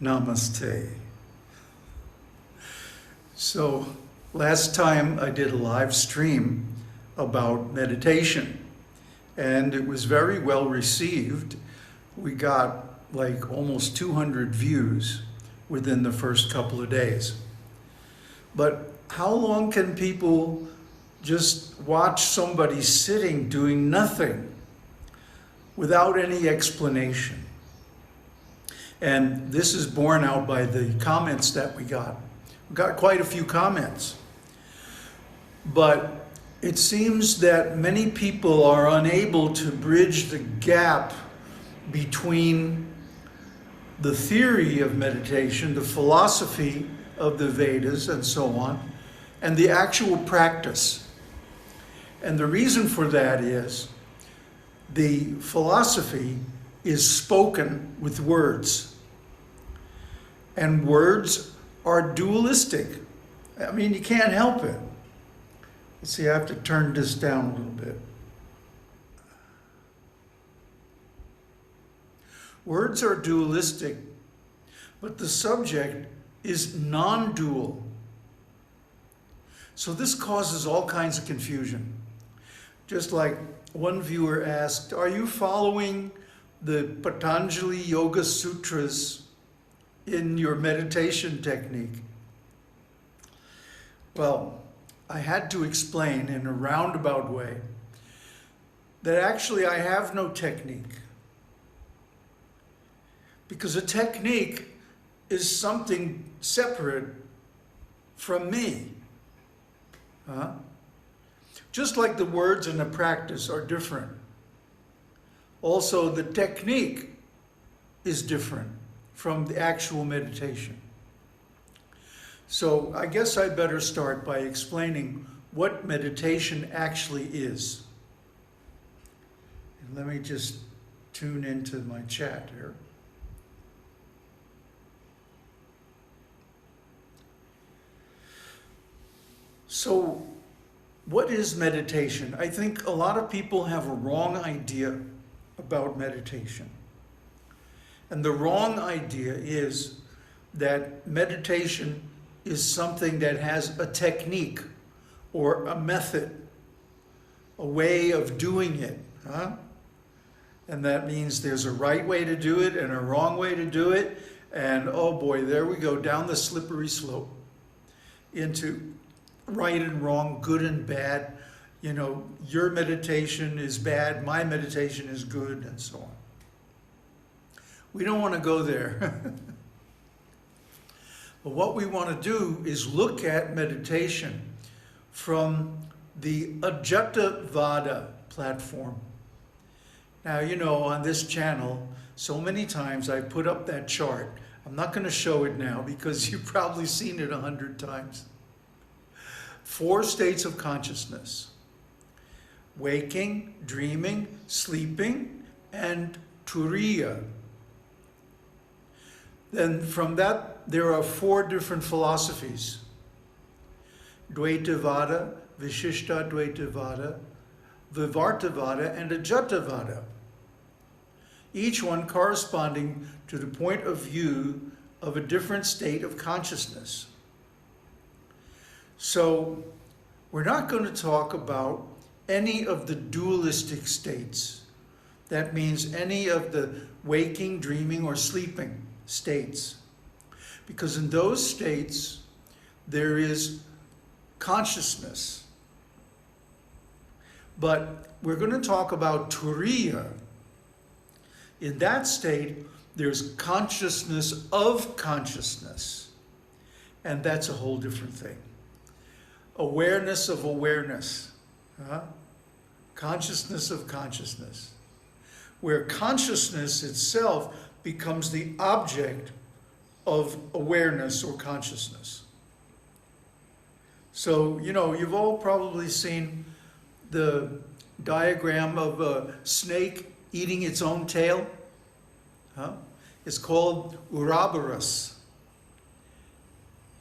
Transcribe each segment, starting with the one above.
Namaste. So last time I did a live stream about meditation, and it was very well received. We got like almost 200 views within the first couple of days. But how long can people just watch somebody sitting doing nothing without any explanation? And this is borne out by the comments that we got. We got quite a few comments. But it seems that many people are unable to bridge the gap between the theory of meditation, the philosophy of the Vedas and so on, and the actual practice. And the reason for that is the philosophy is spoken with words. And words are dualistic. I mean, you can't help it. Let's see, I have to turn this down a little bit. Words are dualistic, but the subject is non-dual. So this causes all kinds of confusion. Just like one viewer asked, are you following the Patanjali Yoga Sutras in your meditation technique? Well, I had to explain in a roundabout way that actually I have no technique. Because a technique is something separate from me. Just like the words and the practice are different. Also, the technique is different from the actual meditation. So I guess I better start by explaining what meditation actually is. And let me just tune into my chat here. So what is meditation? I think a lot of people have a wrong idea about meditation. And the wrong idea is that meditation is something that has a technique or a method, a way of doing it. And that means there's a right way to do it and a wrong way to do it. And oh boy, there we go down the slippery slope into right and wrong, good and bad. You know, your meditation is bad, my meditation is good, and so on. We don't want to go there. But what we want to do is look at meditation from the Ajata-vāda platform. Now, you know, on this channel, so many times I put up that chart. I'm not going to show it now because you've probably seen it 100 times. 4 states of consciousness: waking, dreaming, sleeping, and turīya. Then from that, there are 4 different philosophies: Dvaita-vāda, Vishishta-dvaita-vāda, Vivarta-vāda, and Ajata-vāda. Each one corresponding to the point of view of a different state of consciousness. So we're not going to talk about any of the dualistic states. That means any of the waking, dreaming, or sleeping states. Because in those states, there is consciousness. But we're going to talk about turīya. In that state, there's consciousness of consciousness. And that's a whole different thing. Awareness of awareness. Consciousness of consciousness. Where consciousness itself becomes the object of awareness or consciousness. So, you know, you've all probably seen the diagram of a snake eating its own tail. It's called Ouroboros.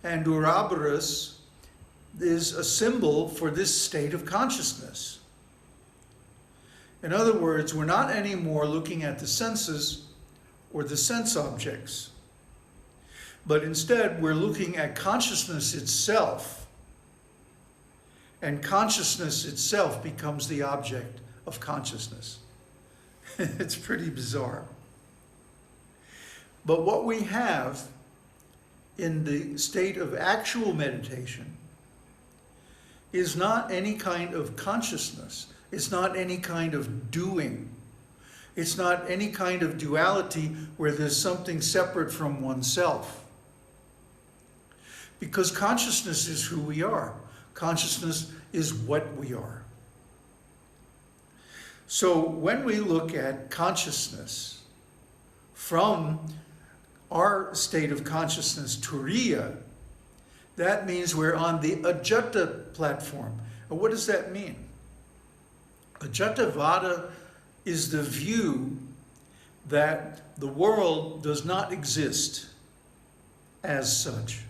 And Ouroboros is a symbol for this state of consciousness. In other words, we're not anymore looking at the senses or the sense objects. But instead, we're looking at consciousness itself, and consciousness itself becomes the object of consciousness. It's pretty bizarre. But what we have in the state of actual meditation is not any kind of consciousness. It's not any kind of doing. It's not any kind of duality where there's something separate from oneself. Because consciousness is who we are. Consciousness is what we are. So when we look at consciousness from our state of consciousness, turīya, that means we're on the Ajata platform. And what does that mean? Ajata-vāda is the view that the world does not exist as such,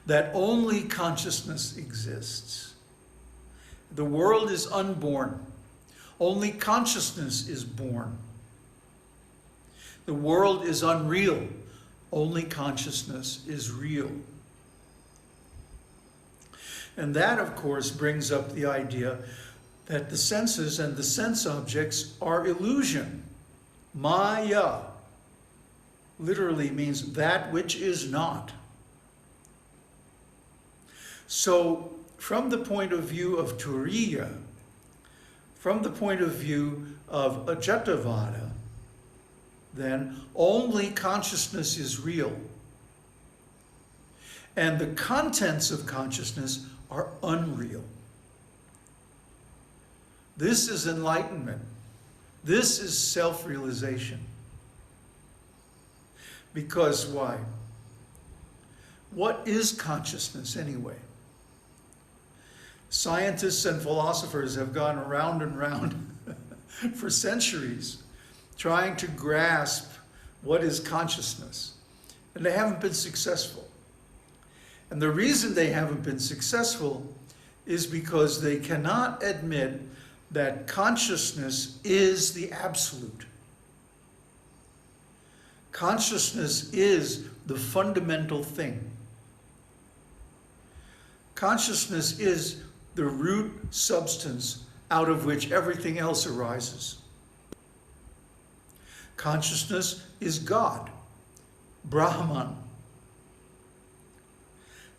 that only consciousness exists. The world is unborn. Only consciousness is born. The world is unreal. Only consciousness is real. And that, of course, brings up the idea that the senses and the sense objects are illusion. Maya literally means that which is not. So, from the point of view of turīya, from the point of view of Ajata-vāda, then only consciousness is real. And the contents of consciousness are unreal. This is enlightenment. This is self-realization. Because why? What is consciousness anyway? Scientists and philosophers have gone round and round for centuries trying to grasp what is consciousness. And they haven't been successful. And the reason they haven't been successful is because they cannot admit that consciousness is the absolute. Consciousness is the fundamental thing. Consciousness is the root substance out of which everything else arises. Consciousness is God, Brahman.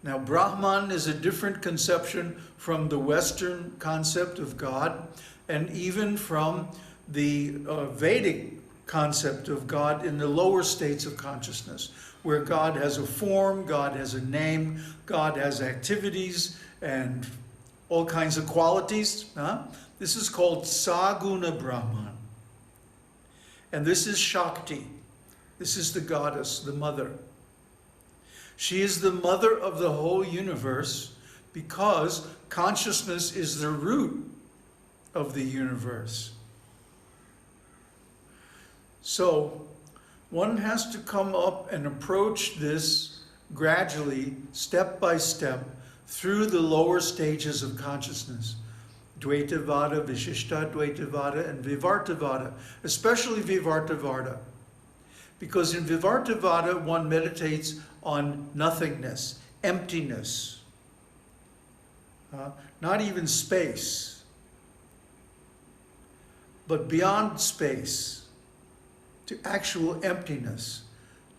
Now, Brahman is a different conception from the Western concept of God, and even from the Vedic concept of God in the lower states of consciousness, where God has a form, God has a name, God has activities, and all kinds of qualities. This is called Saguna Brahman. And this is Shakti. This is the goddess, the mother. She is the mother of the whole universe because consciousness is the root of the universe. So one has to come up and approach this gradually, step by step, through the lower stages of consciousness. Dvaita-vāda, Vishishta-dvaita-vāda, and Vivarta-vāda, especially Vivarta-vāda. Because in Vivarta-vāda, one meditates on nothingness, emptiness, not even space, but beyond space, to actual emptiness,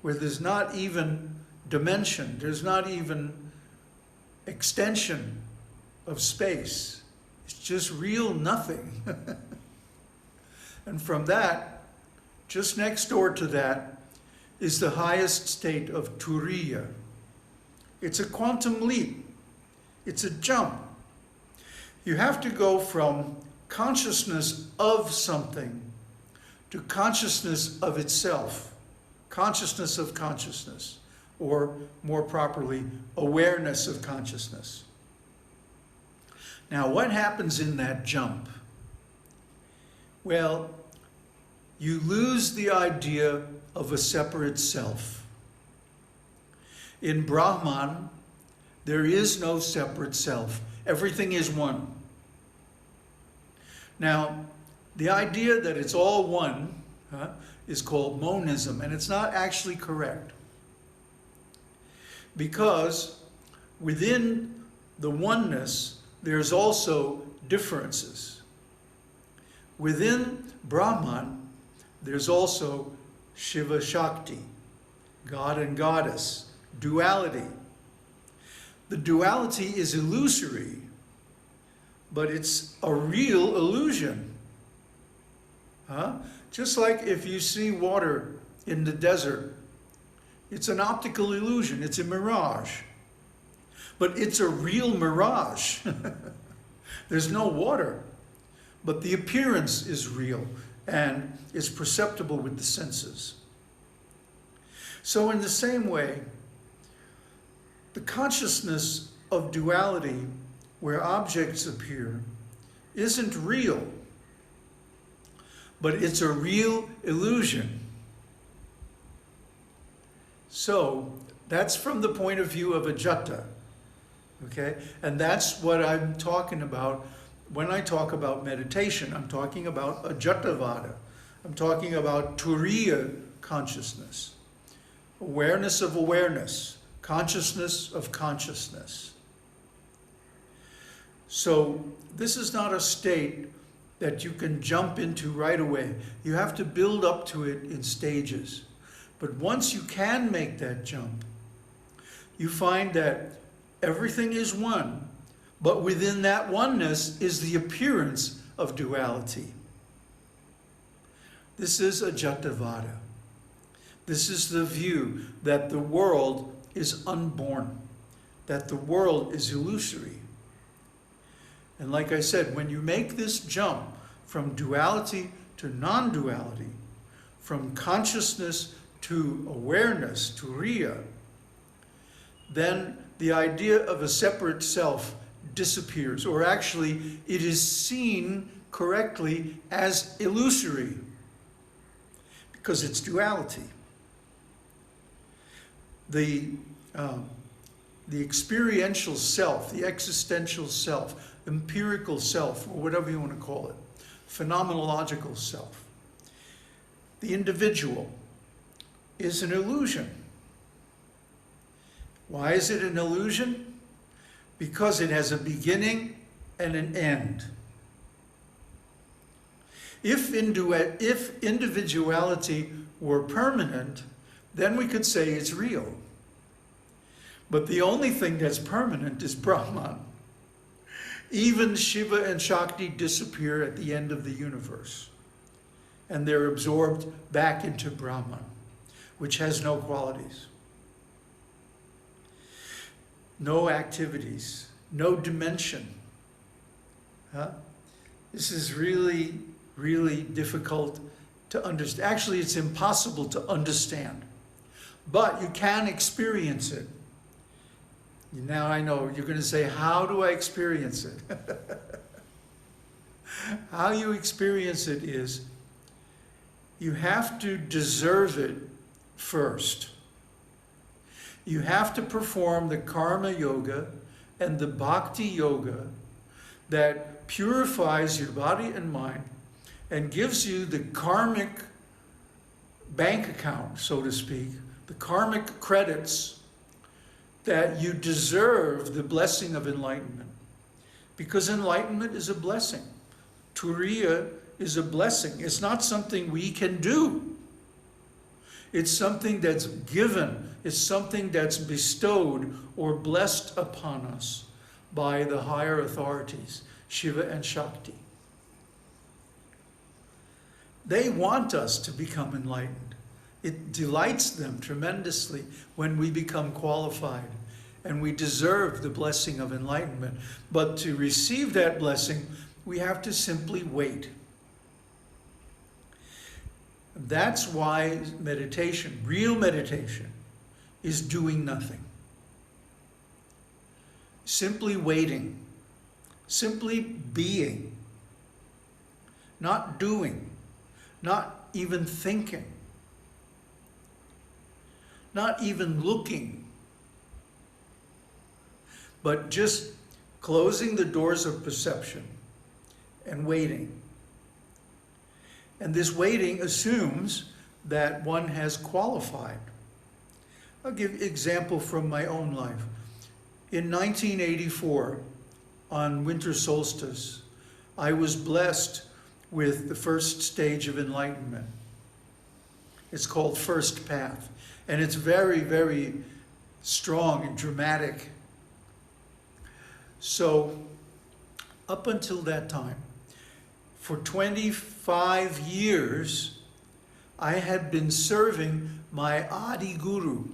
where there's not even dimension, there's not even extension of space. It's just real nothing. And from that, just next door to that, is the highest state of turīya. It's a quantum leap. It's a jump. You have to go from consciousness of something to consciousness of itself, consciousness of consciousness, or more properly, awareness of consciousness. Now, what happens in that jump? Well, you lose the idea of a separate self. In Brahman, there is no separate self. Everything is one. Now, the idea that it's all one is called monism, and it's not actually correct. because within the oneness, there's also differences. Within Brahman, there's also Shiva Shakti, God and Goddess, duality. The duality is illusory, but it's a real illusion. Just like if you see water in the desert, it's an optical illusion, it's a mirage. But it's a real mirage. There's no water, but the appearance is real and is perceptible with the senses. So in the same way, the consciousness of duality, where objects appear, isn't real, but it's a real illusion. So that's from the point of view of Ajata, okay? And that's what I'm talking about when I talk about meditation. I'm talking about Ajata-vāda. I'm talking about turīya consciousness, awareness of awareness, consciousness of consciousness. So this is not a state that you can jump into right away. You have to build up to it in stages. But once you can make that jump, you find that everything is one, but within that oneness is the appearance of duality. This is Ajata-vāda. This is the view that the world is unborn, that the world is illusory. And like I said, when you make this jump from duality to non-duality, from consciousness to awareness, turīya, then the idea of a separate self disappears, or actually it is seen correctly as illusory, because it's duality. The experiential self, the existential self, empirical self, or whatever you want to call it, phenomenological self, the individual, is an illusion. Why is it an illusion? Because it has a beginning and an end. If individuality were permanent, then we could say it's real. But the only thing that's permanent is Brahman. Even Shiva and Shakti disappear at the end of the universe, and they're absorbed back into Brahman, which has no qualities, no activities, no dimension. This is really, really difficult to understand. Actually, it's impossible to understand, but you can experience it. Now I know you're going to say, how do I experience it? How you experience it is, you have to deserve it first. You have to perform the karma yoga and the bhakti yoga that purifies your body and mind and gives you the karmic bank account, so to speak, the karmic credits that you deserve the blessing of enlightenment. Because enlightenment is a blessing. Turīya is a blessing. It's not something we can do. It's something that's given. It's something that's bestowed or blessed upon us by the higher authorities, Shiva and Shakti. They want us to become enlightened. It delights them tremendously when we become qualified, and we deserve the blessing of enlightenment. But to receive that blessing, we have to simply wait. That's why meditation, real meditation, is doing nothing. Simply waiting, simply being, not doing, not even thinking, not even looking, but just closing the doors of perception and waiting. And this waiting assumes that one has qualified, I'll give an example from my own life. In 1984, on winter solstice, I was blessed with the first stage of enlightenment. It's called First Path, and it's very, very strong and dramatic. So, up until that time, for 25 years, I had been serving my Adi Guru.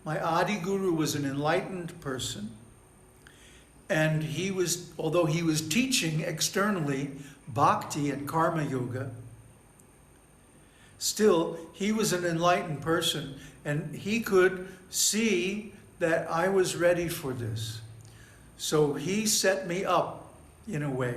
My Adi Guru was an enlightened person, and he was, although he was teaching externally bhakti and karma yoga, still he was an enlightened person, and he could see that I was ready for this. So he set me up in a way.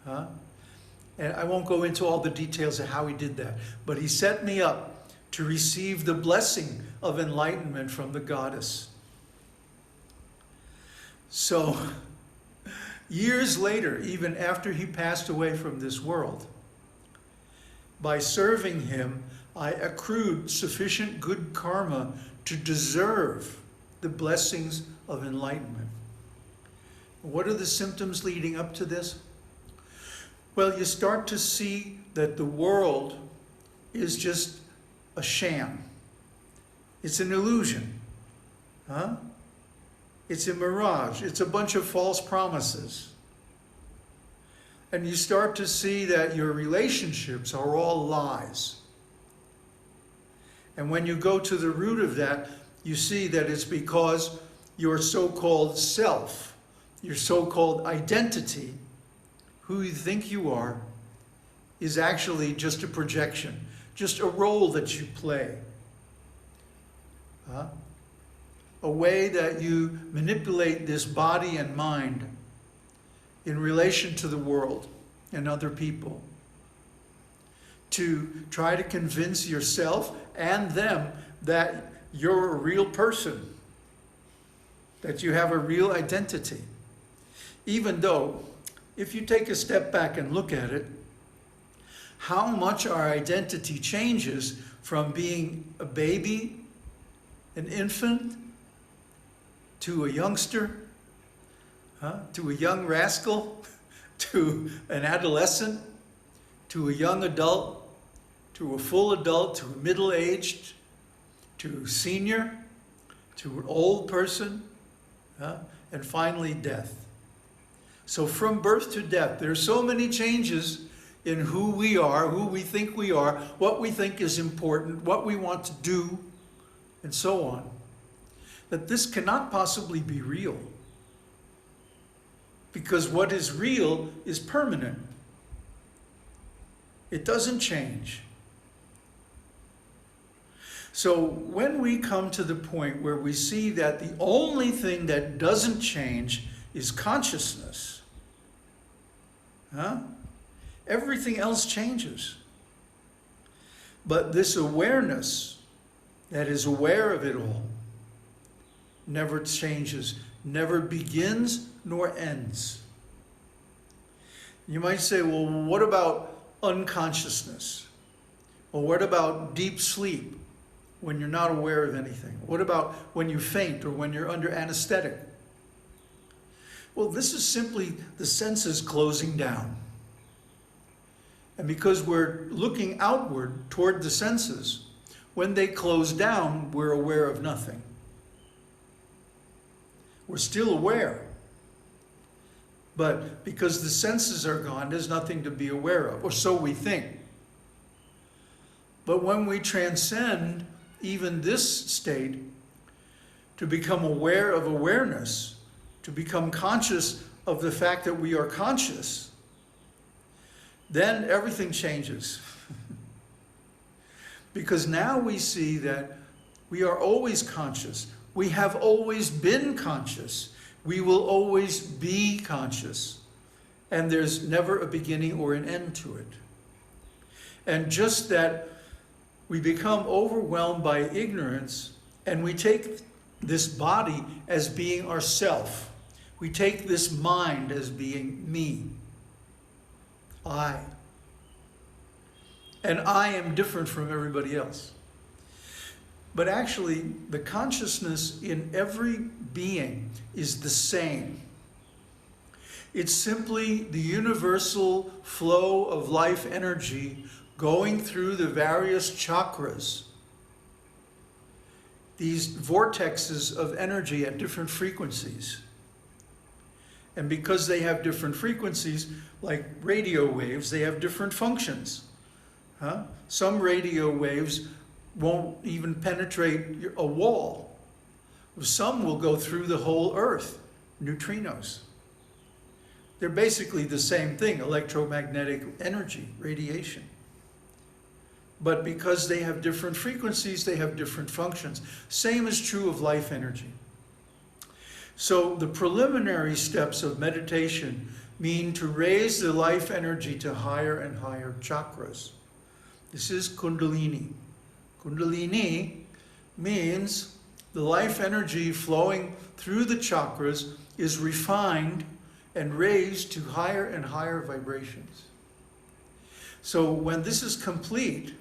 And I won't go into all the details of how he did that, but he set me up to receive the blessing of enlightenment from the goddess. So, years later, even after he passed away from this world, by serving him, I accrued sufficient good karma to deserve the blessings of enlightenment. What are the symptoms leading up to this? Well, you start to see that the world is just a sham. It's an illusion. It's a mirage. It's a bunch of false promises. And you start to see that your relationships are all lies. And when you go to the root of that, you see that it's because your so-called self, your so-called identity, who you think you are, is actually just a projection, just a role that you play. A way that you manipulate this body and mind in relation to the world and other people to try to convince yourself and them that you're a real person, that you have a real identity. Even though, if you take a step back and look at it, how much our identity changes from being a baby, an infant, to a youngster, to a young rascal, to an adolescent, to a young adult, to a full adult, to a middle-aged, to a senior, to an old person, and finally death. So from birth to death, there are so many changes in who we are, who we think we are, what we think is important, what we want to do, and so on, that this cannot possibly be real. Because what is real is permanent. It doesn't change. So when we come to the point where we see that the only thing that doesn't change is consciousness, everything else changes. But this awareness that is aware of it all never changes, never begins nor ends. You might say, well, what about unconsciousness? Well, what about deep sleep when you're not aware of anything? What about when you faint or when you're under anesthetic? Well, this is simply the senses closing down. And because we're looking outward toward the senses, when they close down, we're aware of nothing. We're still aware. But because the senses are gone, there's nothing to be aware of, or so we think. But when we transcend even this state to become aware of awareness, to become conscious of the fact that we are conscious, then everything changes. Because now we see that we are always conscious. We have always been conscious. We will always be conscious. And there's never a beginning or an end to it. And just that we become overwhelmed by ignorance, and we take this body as being ourself. We take this mind as being me. I. And I am different from everybody else. But actually, the consciousness in every being is the same. It's simply the universal flow of life energy going through the various chakras, these vortexes of energy at different frequencies. And because they have different frequencies, like radio waves, they have different functions. Some radio waves won't even penetrate a wall. Some will go through the whole earth, neutrinos. They're basically the same thing, electromagnetic energy, radiation. But because they have different frequencies, they have different functions. Same is true of life energy. So the preliminary steps of meditation mean to raise the life energy to higher and higher chakras. This is Kundalini. Kundalini means the life energy flowing through the chakras is refined and raised to higher and higher vibrations. So when this is complete,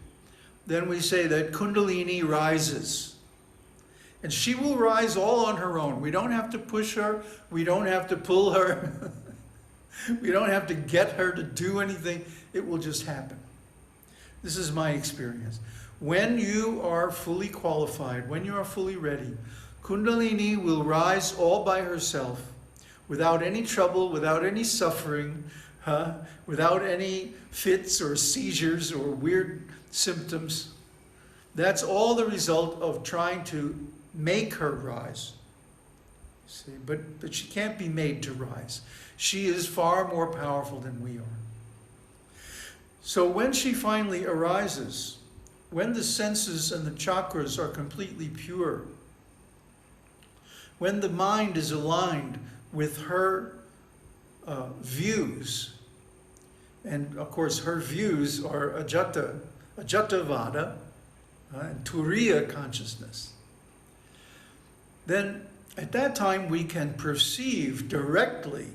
then we say that Kundalini rises. And she will rise all on her own. We don't have to push her. We don't have to pull her. We don't have to get her to do anything. It will just happen. This is my experience. When you are fully qualified, when you are fully ready, Kundalini will rise all by herself, without any trouble, without any suffering, without any fits or seizures or weird symptoms. That's all the result of trying to make her rise. See, but she can't be made to rise. She is far more powerful than we are. So when she finally arises, when the senses and the chakras are completely pure, when the mind is aligned with her views, and of course her views are Ajata-vāda and turīya consciousness, then at that time we can perceive directly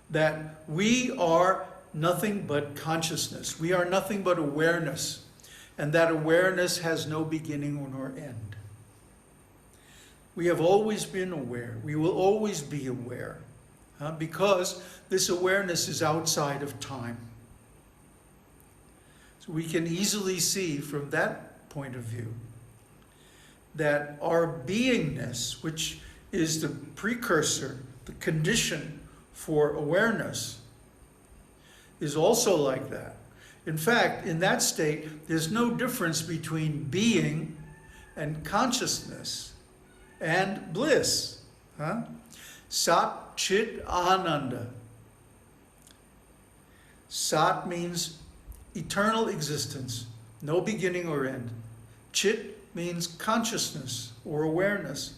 that we are nothing but consciousness. We are nothing but awareness, and that awareness has no beginning nor end. We have always been aware. We will always be aware, because this awareness is outside of time. So we can easily see from that point of view that our beingness, which is the precursor, the condition for awareness, is also like that. In fact, in that state, there's no difference between being and consciousness and bliss. Sat Chit Ananda. Sat means eternal existence, no beginning or end. Chit means consciousness or awareness.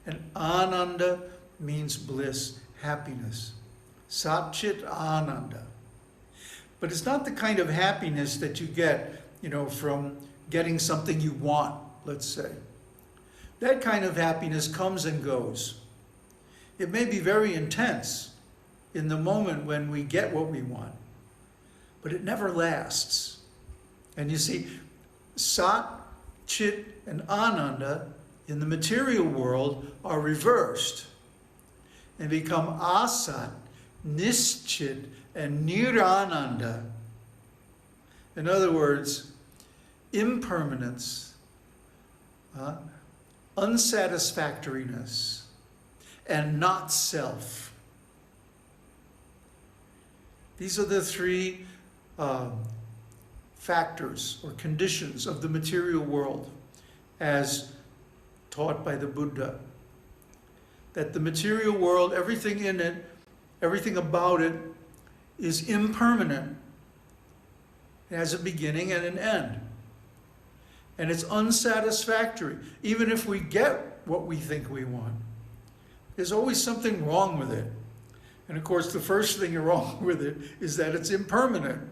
And Ananda means bliss, happiness. Sat Chit Ananda. But it's not the kind of happiness that you get, from getting something you want, let's say. That kind of happiness comes and goes. It may be very intense in the moment when we get what we want, but it never lasts. And you see, Sat, Chit, and Ananda in the material world are reversed and become Asat, Nischit, and Nirananda. In other words, impermanence, unsatisfactoriness, and not self. These are the three factors or conditions of the material world as taught by the Buddha. That the material world, everything in it, everything about it is impermanent. It has a beginning and an end. And it's unsatisfactory. Even if we get what we think we want, there's always something wrong with it. And of course, the first thing wrong with it is that it's impermanent.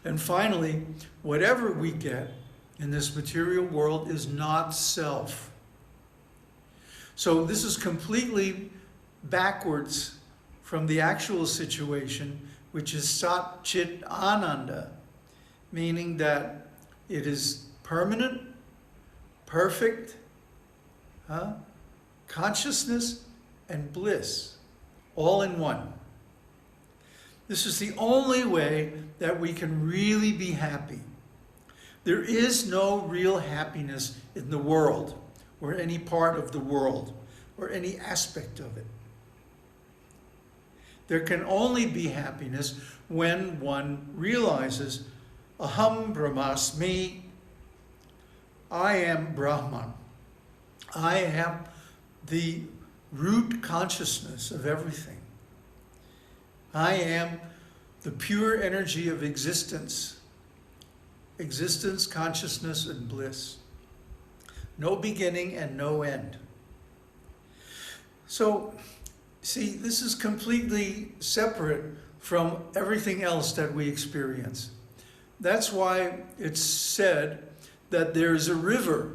And finally, whatever we get in this material world is not self. So this is completely backwards from the actual situation, which is Sat Chit Ananda, meaning that it is permanent, perfect consciousness and bliss, all in one. This is the only way that we can really be happy. There is no real happiness in the world, or any part of the world, or any aspect of it. There can only be happiness when one realizes, Aham Brahmasmi, I am Brahman. I am the root consciousness of everything. I am the pure energy of existence. Existence, consciousness, and bliss. No beginning and no end. So, see, this is completely separate from everything else that we experience. That's why it's said that there's a river.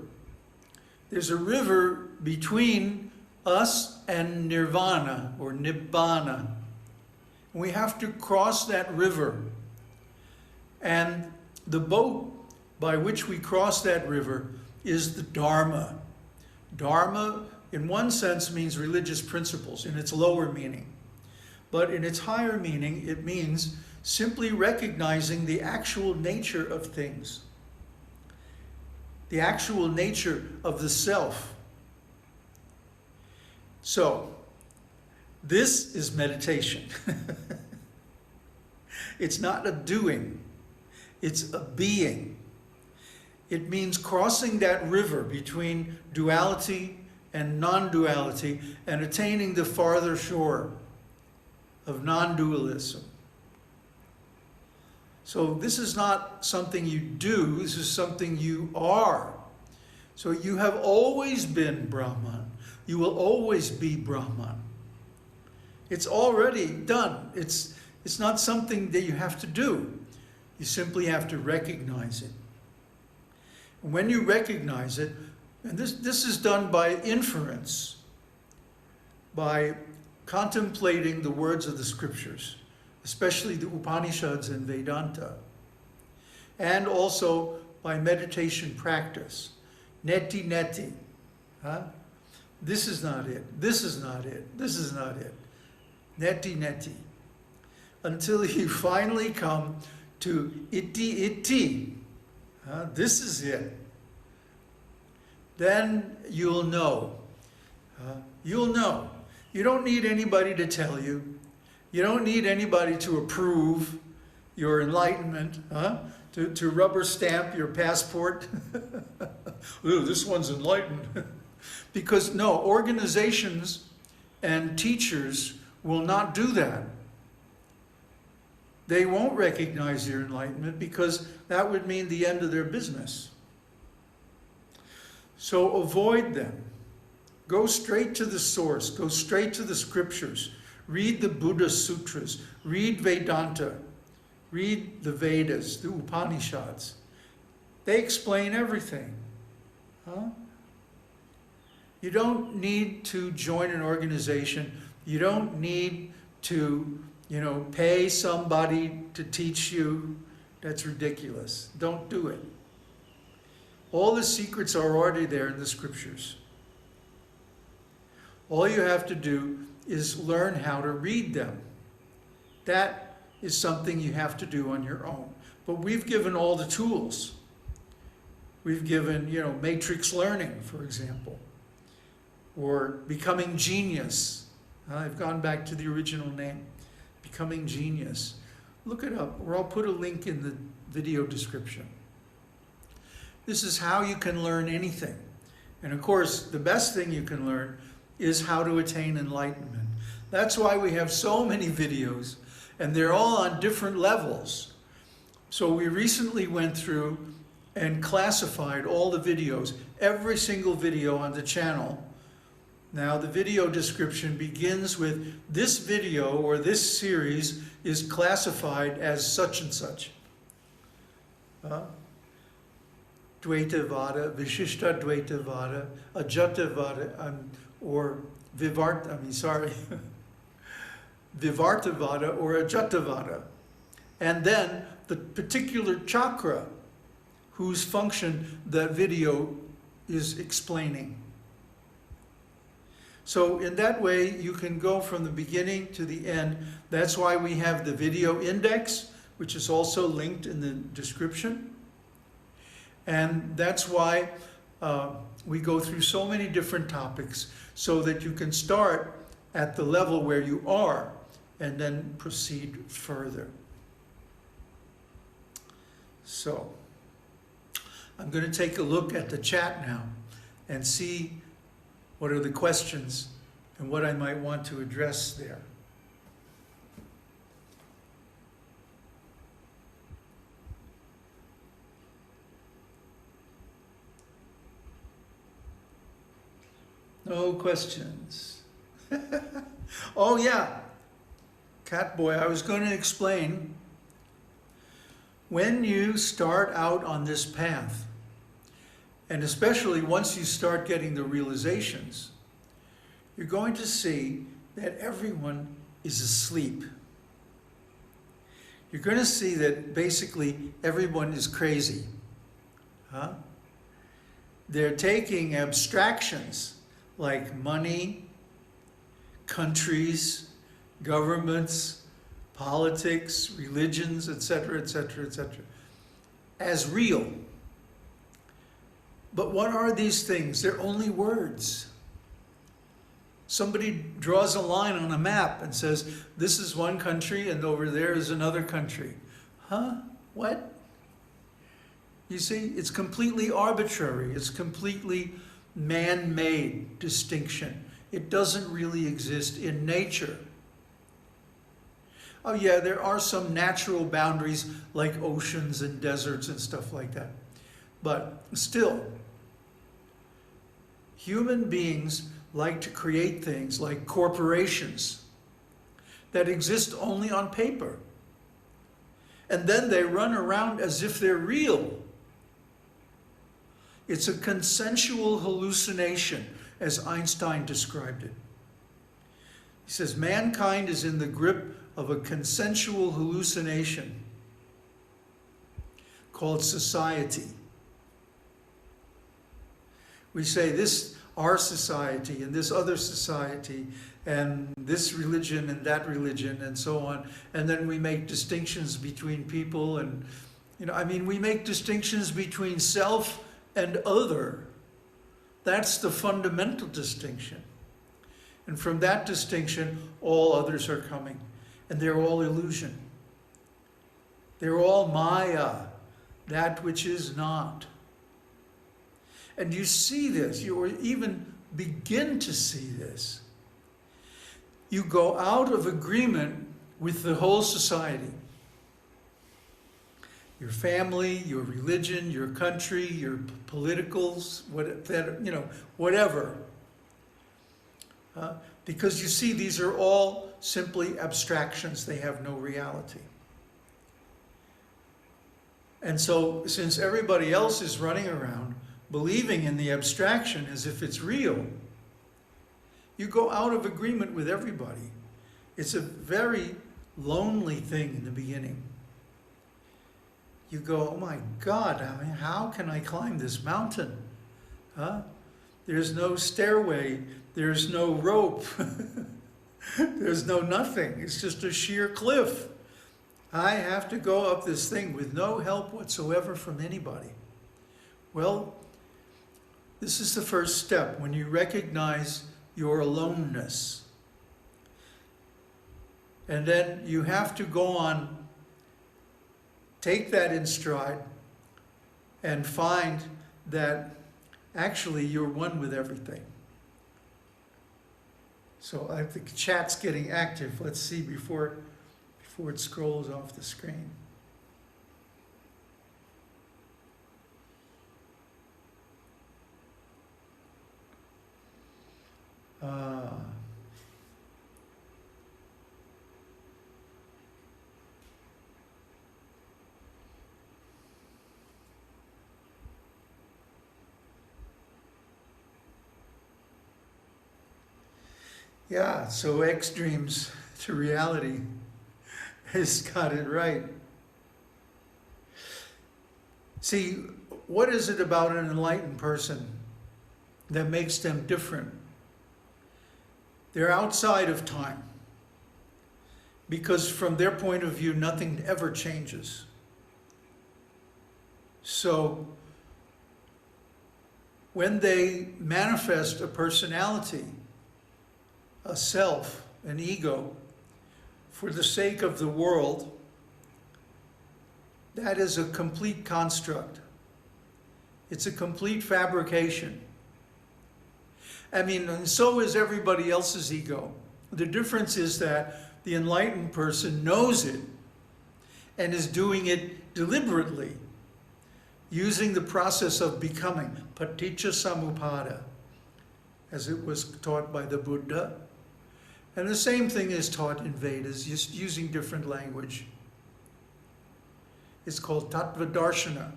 There's a river between us and nirvana, or nibbana. We have to cross that river. And the boat by which we cross that river is the Dharma. Dharma, in one sense, means religious principles in its lower meaning. But in its higher meaning, it means simply recognizing the actual nature of things. The actual nature of the self. So, this is meditation. It's not a doing. It's a being. It means crossing that river between duality and non-duality and attaining the farther shore of non-dualism. So this is not something you do, this is something you are. So you have always been Brahman. You will always be Brahman. It's already done. It's not something that you have to do. You simply have to recognize it. And when you recognize it, and this is done by inference, by contemplating the words of the scriptures, especially the Upanishads and Vedanta, and also by meditation practice. Neti neti. This is not it. This is not it. This is not it. Neti neti. Until you finally come to iti iti. This is it. Then you'll know. You'll know. You don't need anybody to tell you. You don't need anybody to approve your enlightenment, to rubber stamp your passport. Ooh, this one's enlightened. Because no, organizations and teachers will not do that. They won't recognize your enlightenment because that would mean the end of their business. So avoid them. Go straight to the source. Go straight to the scriptures. Read the Buddha Sutras. Read Vedanta. Read the Vedas, the Upanishads. They explain everything. You don't need to join an organization. You don't need to, pay somebody to teach you. That's ridiculous. Don't do it. All the secrets are already there in the scriptures. All you have to do is learn how to read them. That is something you have to do on your own. But we've given all the tools. We've given, matrix learning, for example, or becoming genius. I've gone back to the original name, Becoming Genius. Look it up, or I'll put a link in the video description. This is how you can learn anything. And of course, the best thing you can learn is how to attain enlightenment. That's why we have so many videos, and they're all on different levels. So we recently went through and classified all the videos, every single video on the channel. Now the video description begins with this video or this series is classified as such and such. Dvaita-vāda, Vishishta-dvaita-vāda, Ajata-vāda, or Vivarta-vāda or Ajata-vāda. And then the particular chakra whose function that video is explaining. So in that way, you can go from the beginning to the end. That's why we have the video index, which is also linked in the description. And that's why we go through so many different topics, so that you can start at the level where you are and then proceed further. So I'm going to take a look at the chat now and see what are the questions and what I might want to address there. No questions. Oh yeah, Catboy, I was going to explain, when you start out on this path, and especially once you start getting the realizations, you're going to see that everyone is asleep. You're going to see that basically everyone is crazy. Huh? They're taking abstractions like money, countries, governments, politics, religions, etc., etc., etc., as real. But what are these things? They're only words. Somebody draws a line on a map and says, this is one country and over there is another country. Huh? What? You see, it's completely arbitrary. It's completely man-made distinction. It doesn't really exist in nature. Oh yeah, there are some natural boundaries like oceans and deserts and stuff like that. But still, human beings like to create things like corporations that exist only on paper. And then they run around as if they're real. It's a consensual hallucination, as Einstein described it. He says, mankind is in the grip of a consensual hallucination called society. We say this, our society, and this other society, and this religion and that religion, and so on. And then we make distinctions between people, and, we make distinctions between self and other. That's the fundamental distinction. And from that distinction, all others are coming. And they're all illusion. They're all Maya, that which is not. And you see this, you even begin to see this. You go out of agreement with the whole society. Your family, your religion, your country, your politicals, whatever. Because you see, these are all simply abstractions. They have no reality. And so, since everybody else is running around believing in the abstraction as if it's real, you go out of agreement with everybody. It's a very lonely thing in the beginning. You go, oh my God, how can I climb this mountain? Huh? There's no stairway, there's no rope, there's no nothing. It's just a sheer cliff. I have to go up this thing with no help whatsoever from anybody. Well, this is the first step, when you recognize your aloneness. And then you have to go on, take that in stride, and find that actually you're one with everything. So I think the chat's getting active. Let's see before it scrolls off the screen. Yeah, so X dreams to reality has got it right. See, what is it about an enlightened person that makes them different. They're outside of time, because from their point of view, nothing ever changes. So when they manifest a personality, a self, an ego, for the sake of the world, that is a complete construct. It's a complete fabrication. I mean, and so is everybody else's ego. The difference is that the enlightened person knows it and is doing it deliberately, using the process of becoming, paticca samuppada, as it was taught by the Buddha. And the same thing is taught in Vedas, just using different language. It's called tattva darshana,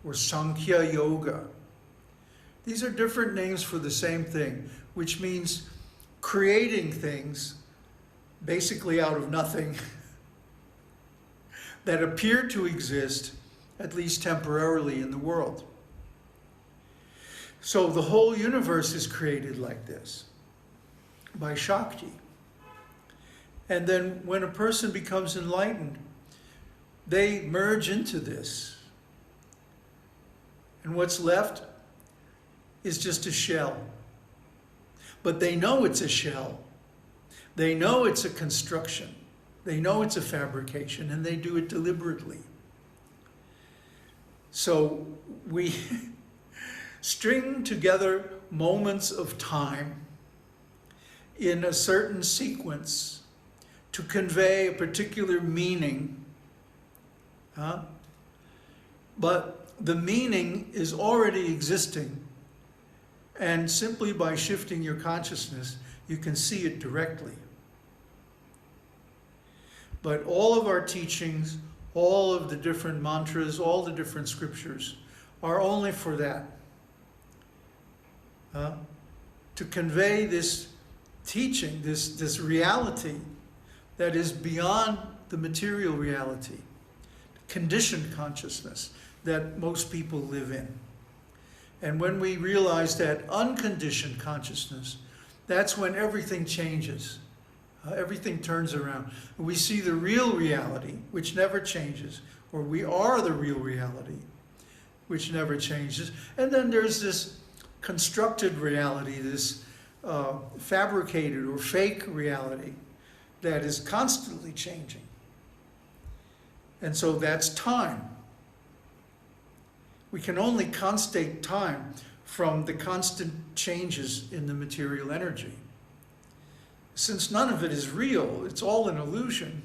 or Sankhya Yoga. These are different names for the same thing, which means creating things basically out of nothing that appear to exist, at least temporarily, in the world. So the whole universe is created like this, by Shakti. And then when a person becomes enlightened, they merge into this. And what's left is just a shell. But they know it's a shell. They know it's a construction. They know it's a fabrication, and they do it deliberately. So we string together moments of time in a certain sequence to convey a particular meaning. But the meaning is already existing, and simply by shifting your consciousness, you can see it directly. But all of our teachings, all of the different mantras, all the different scriptures are only for that. To convey this teaching, this reality that is beyond the material reality, conditioned consciousness that most people live in. And when we realize that unconditioned consciousness, that's when everything changes. Everything turns around. We see the real reality, which never changes, or we are the real reality, which never changes. And then there's this constructed reality, this fabricated or fake reality that is constantly changing. And so that's time. We can only constate time from the constant changes in the material energy. Since none of it is real, it's all an illusion.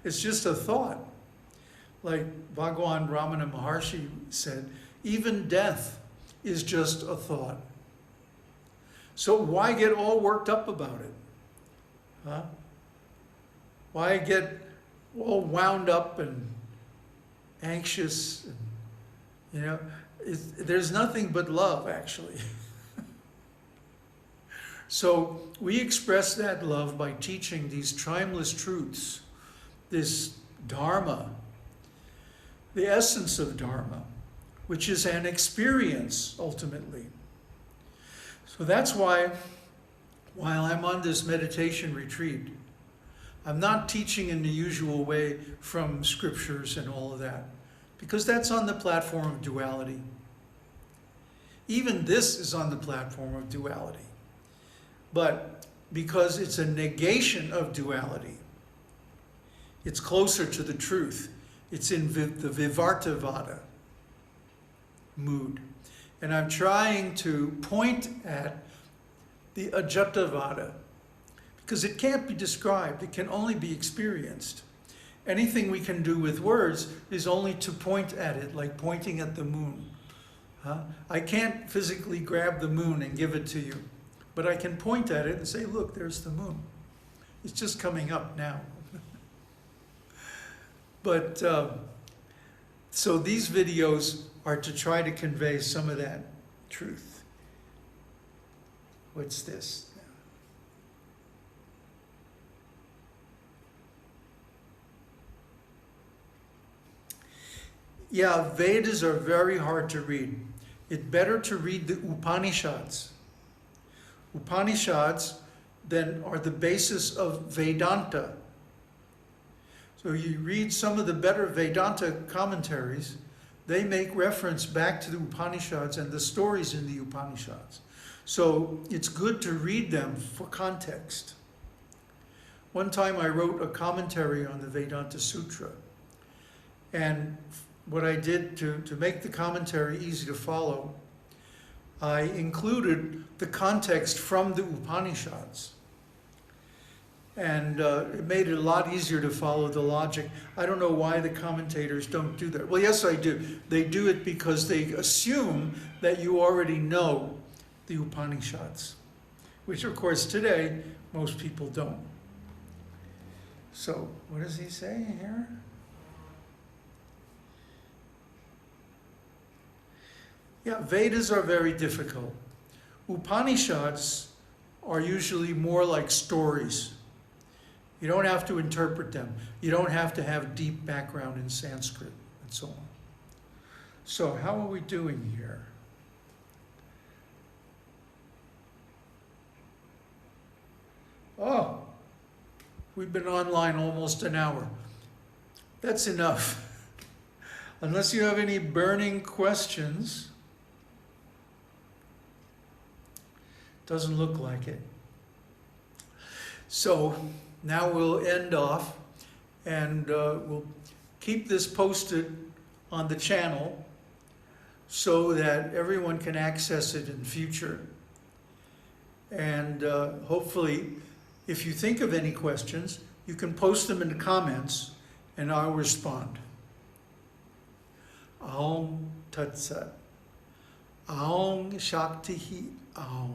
It's just a thought. Like Bhagwan Ramana Maharshi said, even death is just a thought. So why get all worked up about it? Why get all wound up and anxious? And, there's nothing but love, actually. So we express that love by teaching these timeless truths, this Dharma, the essence of Dharma, which is an experience, ultimately. So that's why, while I'm on this meditation retreat, I'm not teaching in the usual way from scriptures and all of that, because that's on the platform of duality. Even this is on the platform of duality. But because it's a negation of duality, it's closer to the truth. It's in the Attaining mood. And I'm trying to point at the Ajata-vāda, because it can't be described, it can only be experienced. Anything we can do with words is only to point at it, like pointing at the moon. I can't physically grab the moon and give it to you, but I can point at it and say, look, there's the moon. It's just coming up now. But, so these videos are to try to convey some of that truth. What's this? Yeah, Vedas are very hard to read. It's better to read the Upanishads. Upanishads then are the basis of Vedanta. So you read some of the better Vedanta commentaries, they make reference back to the Upanishads and the stories in the Upanishads. So it's good to read them for context. One time I wrote a commentary on the Vedanta Sutra, and what I did to make the commentary easy to follow, I included the context from the Upanishads. And it made it a lot easier to follow the logic. I don't know why the commentators don't do that. Well, yes, I do. They do it because they assume that you already know the Upanishads, which, of course, today, most people don't. So, what does he say here? Yeah, Vedas are very difficult. Upanishads are usually more like stories. You don't have to interpret them. You don't have to have deep background in Sanskrit and so on. So how are we doing here? Oh, we've been online almost an hour. That's enough. Unless you have any burning questions. Doesn't look like it. So now we'll end off, and we'll keep this posted on the channel so that everyone can access it in future. And hopefully, if you think of any questions, you can post them in the comments and I'll respond. Aum Tat Sat. Aum Shakti Aum.